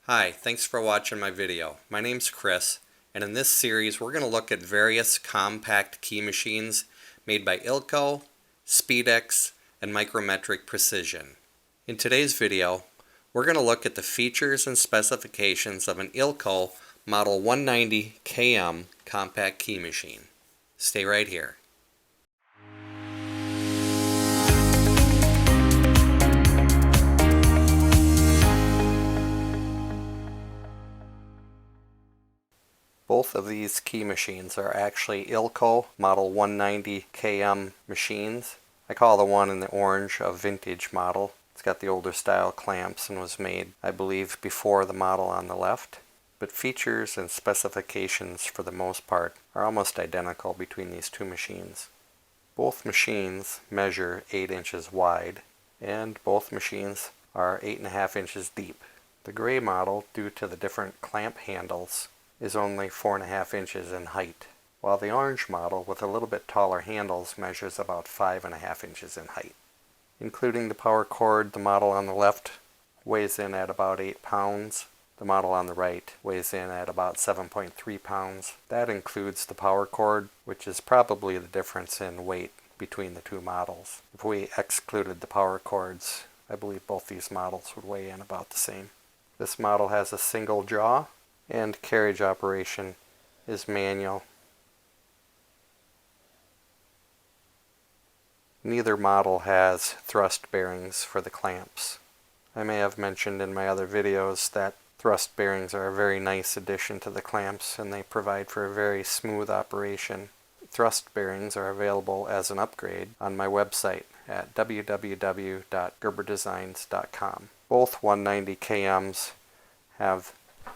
Hi, thanks for watching my video. My name's Chris, and in this series we're going to look at various compact key machines made by Ilco, Speedex, and Micrometric Precision. In today's video, we're going to look at the features and specifications of an Ilco Model 190 KM compact key machine. Stay right here. Both of these key machines are actually Ilco Model 190 KM machines. I call the one in the orange a vintage model. It's got the older style clamps and was made, I believe, before the model on the left. But features and specifications for the most part are almost identical between these two machines. Both machines measure 8 inches wide, and both machines are 8.5 inches deep. The gray model, due to the different clamp handles, is only 4.5 inches in height, while the orange model with a little bit taller handles measures about 5.5 inches in height. Including the power cord, the model on the left weighs in at about 8 pounds. The model on the right weighs in at about 7.3 pounds. That includes the power cord, which is probably the difference in weight between the two models. If we excluded the power cords, I believe both these models would weigh in about the same. This model has a single jaw, and carriage operation is manual. Neither model has thrust bearings for the clamps. I may have mentioned in my other videos that thrust bearings are a very nice addition to the clamps, and they provide for a very smooth operation. Thrust bearings are available as an upgrade on my website at www.gerberdesigns.com. Both 190 KMs have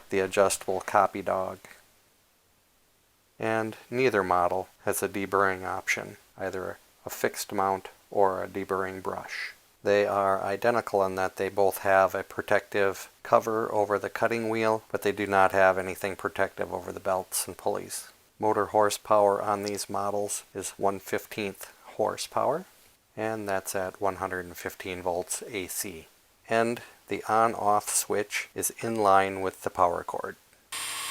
the adjustable copy dog, and neither model has a deburring option, either a fixed mount or a deburring brush. They are identical in that they both have a protective cover over the cutting wheel, but they do not have anything protective over the belts and pulleys. Motor horsepower on these models is 1/15 horsepower, and that's at 115 volts AC. And the on-off switch is in line with the power cord.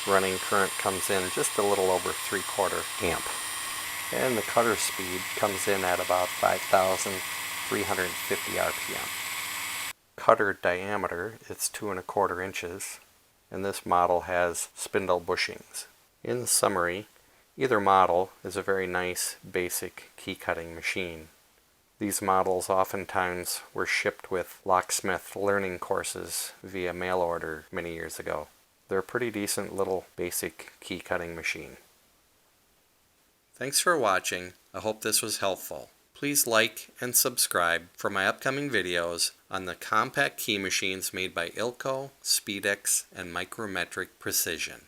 Running current comes in just a little over 3/4 amp. And the cutter speed comes in at about 5,350 RPM. Cutter diameter is 2¼ inches, and this model has spindle bushings. In summary, either model is a very nice basic key cutting machine. These models oftentimes were shipped with locksmith learning courses via mail order many years ago. They're a pretty decent little basic key cutting machine. Thanks for watching. I hope this was helpful. Please like and subscribe for my upcoming videos on the compact key machines made by Ilco, Speedex, and Micrometric Precision.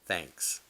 Thanks.